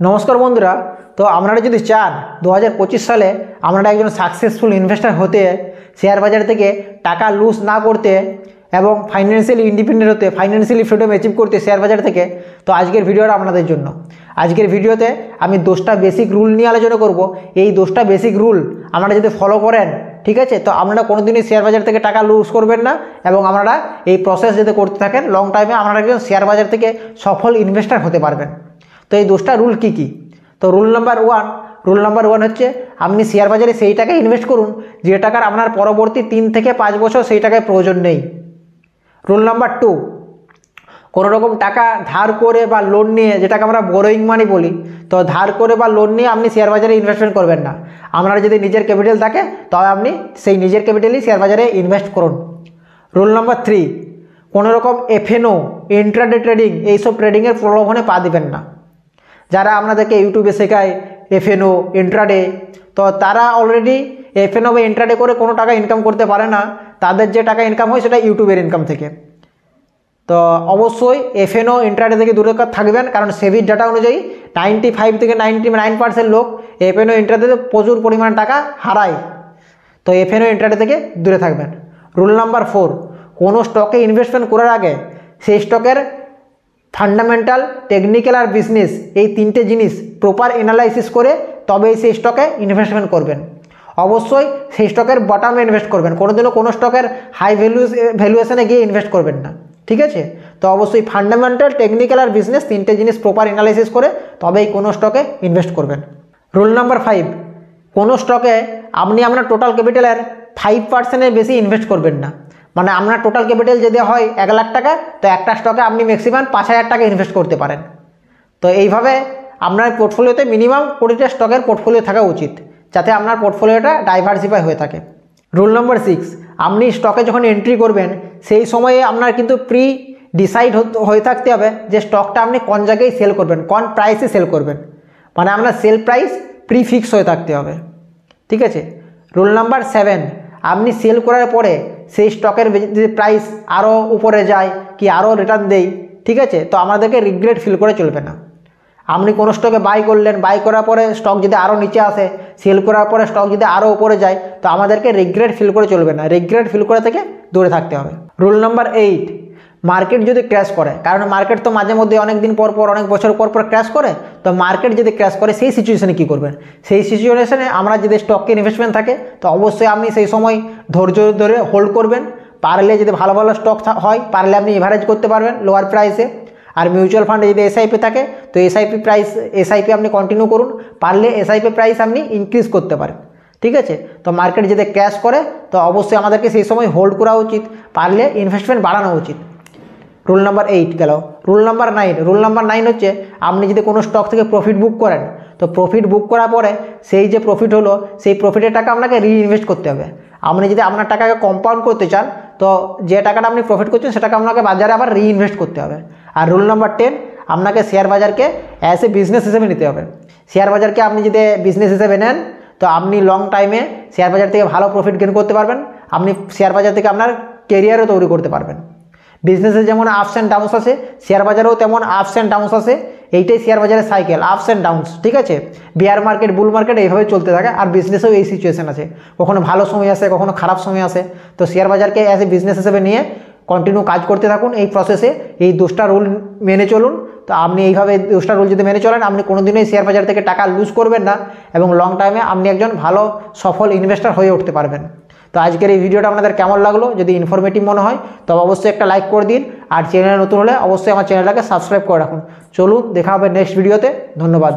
নমস্কার বন্ধুরা। তো আপনারা যদি চান 2025 সালে আপনারা একজন সাকসেসফুল ইনভেস্টর হতে, শেয়ার বাজার থেকে টাকা লুজ না করতে এবং ফাইন্যান্সিয়ালি ইন্ডিপেন্ডেন্ট হতে, ফাইন্যান্সিয়ালি ফ্রিডম অ্যাচিভ করতে শেয়ার বাজার থেকে, তো আজকের ভিডিওটা আপনাদের জন্য। আজকের ভিডিওতে আমি 10টা বেসিক রুল নিয়ে আলোচনা করব। এই 10টা বেসিক রুল আপনারা যদি ফলো করেন, ঠিক আছে, তো আপনারা কোনোদিনই শেয়ার বাজার থেকে টাকা লুজ করবেন না এবং আপনারা এই প্রসেস যদি করতে থাকেন লং টাইমে আপনারা একজন শেয়ার বাজার থেকে সফল ইনভেস্টর হতে পারবেন। তো এই 10টা রুল কী কী? তো রুল নাম্বার ওয়ান হচ্ছে আপনি শেয়ার বাজারে সেই টাকায় ইনভেস্ট করুন যে টাকার আপনার পরবর্তী 3 থেকে 5 বছর সেই টাকায় প্রয়োজন নেই। রুল নাম্বার 2, কোনো রকম টাকা ধার করে বা লোন নিয়ে, যেটাকে আমরা বোরোয়িং মানি বলি, তো ধার করে বা লোন নিয়ে আপনি শেয়ার বাজারে ইনভেস্টমেন্ট করবেন না। আপনার যদি নিজের ক্যাপিটাল থাকে তবে আপনি সেই নিজের ক্যাপিটালই শেয়ার বাজারে ইনভেস্ট করুন। রুল নাম্বার 3, কোনো রকম এফএনও, ইন্ট্রাডে ট্রেডিং, এইসব ট্রেডিংয়ের প্রলোভনে পা দিবেন না। যারা আপনাদেরকে ইউটিউবে শেখায় এফএনও, ইন্ট্রাডে, তো তারা অলরেডি এফএনও বা ইন্ট্রাডে করে কোনো টাকা ইনকাম করতে পারে না। তাদের যে টাকা ইনকাম হয় সেটা ইউটিউবের ইনকাম থেকে। তো অবশ্যই এফএনও, ইন্ট্রাডে থেকে দূরে থাকবেন, কারণ সেভির ডাটা অনুযায়ী 95 থেকে 99% লোক এফএনও, ইন্ট্রাডেতে প্রচুর পরিমাণ টাকা হারায়। তো এফএনও, ইন্ট্রাডে থেকে দূরে থাকবেন। রুল নাম্বার 4, কোনো স্টকে ইনভেস্টমেন্ট করার আগে সেই স্টকের ফান্ডামেন্টাল, টেকনিক্যাল আর বিজনেস, এই 3টে জিনিস প্রপার অ্যানালাইসিস করে তবেই সেই স্টকে ইনভেস্টমেন্ট করবেন। অবশ্যই সেই স্টকের বটমে ইনভেস্ট করবেন, কোনোদিনও কোনো স্টকের হাই ভ্যালুয়েশনে গিয়ে ইনভেস্ট করবেন না, ঠিক আছে। তো অবশ্যই ফান্ডামেন্টাল, টেকনিক্যাল আর বিজনেস 3টে জিনিস প্রপার অ্যানালাইসিস করে তবেই কোনো স্টকে ইনভেস্ট করবেন। রুল নাম্বার 5, কোনো স্টকে আপনি আপনার টোটাল ক্যাপিটালের 5%-এর বেশি ইনভেস্ট করবেন না। মানে আপনার টোটাল ক্যাপিটাল যদি হয় 1 লাখ টাকা, তো একটা স্টকে আপনি ম্যাক্সিমাম 5,000 টাকা ইনভেস্ট করতে পারেন। তো এইভাবে আপনার পোর্টফোলিওতে মিনিমাম 20টা স্টকের পোর্টফোলিও থাকা উচিত, যাতে আপনার পোর্টফোলিওটা ডাইভার্সিফাই হয়ে থাকে। রুল নাম্বার 6, আপনি স্টকে যখন এন্ট্রি করবেন সেই সময়ে আপনার কিন্তু প্রি ডিসাইড হয়ে থাকতে হবে যে স্টকটা আপনি কোন জায়গায় সেল করবেন, কোন প্রাইসে সেল করবেন। মানে আপনার সেল প্রাইস প্রি ফিক্স হয়ে থাকতে হবে, ঠিক আছে। রুল নাম্বার 7, আপনি সেল করার পরে সেই স্টকের যদি প্রাইস আরও উপরে যায় কি আরও রিটার্ন দেয়, ঠিক আছে, তো আমাদেরকে রিগ্রেট ফিল করে চলবে না। আপনি কোনো স্টকে বাই করলেন, বাই করার পরে স্টক যদি আরও নিচে আসে, সেল করার পরে স্টক যদি আরও উপরে যায়, তো আমাদেরকে রিগ্রেট ফিল করে চলবে না। রিগ্রেট ফিল করে থেকে দূরে থাকতে হবে। রুল নাম্বার 8, মার্কেট যদি ক্র্যাশ করে, কারণ মার্কেট তো মাঝে মধ্যে অনেক দিন পর পর, অনেক বছর পর পর ক্র্যাশ করে, তো মার্কেট যদি ক্র্যাশ করে সেই সিচুয়েশানে কী করবেন? সেই সিচুয়েশানে আমরা যদি স্টকে ইনভেস্টমেন্ট থাকে তো অবশ্যই আপনি সেই সময় ধৈর্য ধরে হোল্ড করবেন। পারলে যদি ভালো ভালো স্টক হয়, পারলে আপনি এভারেজ করতে পারবেন লোয়ার প্রাইসে। আর মিউচুয়াল ফান্ডে যদি এসআইপি থাকে তো এসআইপি আপনি কন্টিনিউ করুন। পারলে এসআইপি প্রাইস আপনি ইনক্রিজ করতে পারেন, ঠিক আছে। তো মার্কেট যদি ক্র্যাশ করে তো অবশ্যই আমাদেরকে সেই সময় হোল্ড করা উচিত, পারলে ইনভেস্টমেন্ট বাড়ানো উচিত। রুল নাম্বার 8 গেল। রুল নাম্বার 9 হচ্ছে আপনি যদি কোনো স্টক থেকে প্রফিট বুক করেন, তো প্রফিট বুক করার পরে সেই যে প্রফিট হলো সেই প্রফিটের টাকা আপনাকে রিইনভেস্ট করতে হবে। আপনি যদি আপনার টাকাকে কম্পাউন্ড করতে চান তো যে টাকাটা আপনি প্রফিট করছেন সেটাকে আপনাকে বাজারে আবার রিইনভেস্ট করতে হবে। আর রুল নাম্বার 10, আপনাকে শেয়ার বাজারকে অ্যাজ এ বিজনেস হিসেবে নিতে হবে। শেয়ার বাজারকে আপনি যদি বিজনেস হিসেবে নেন তো আপনি লং টাইমে শেয়ার বাজার থেকে ভালো প্রফিট গেইন করতে পারবেন। আপনি শেয়ার বাজার থেকে আপনার কেরিয়ারও তৈরি করতে পারবেন। বিজনেসে যেমন আপস অ্যান্ড ডাউনস আছে, শেয়ার বাজারেও তেমন আপস অ্যান্ড ডাউনস আছে। এইটাই শেয়ার বাজারের সাইকেল, আপস অ্যান্ড ডাউনস, ঠিক আছে। বিয়ার মার্কেট, বুল মার্কেট এইভাবে চলতে থাকে। আর বিজনেসেও এই সিচুয়েশন আছে, কখনো ভালো সময় আসে, কখনো খারাপ সময় আসে। তো শেয়ার বাজারকে অ্যাজ এ বিজনেস হিসেবে নিয়ে কন্টিনিউ কাজ করতে থাকুন। এই প্রসেসে এই 10টা রুল মেনে চলুন। তো আপনি এইভাবে 10টা রুল যদি মেনে চলেন, আপনি কোনোদিনই শেয়ার বাজার থেকে টাকা লুজ করবেন না এবং লং টাইমে আপনি একজন ভালো সফল ইনভেস্টর হয়ে উঠতে পারবেন। তো আজকের এই ভিডিওটা আপনাদের কেমন লাগলো? যদি ইনফরমেটিভ মনে হয় তবে অবশ্যই একটা লাইক করে দিন। আর চ্যানেলে নতুন হলে অবশ্যই আমার চ্যানেলটাকে সাবস্ক্রাইব করে রাখুন। চলুন, দেখা হবে নেক্সট ভিডিওতে। ধন্যবাদ।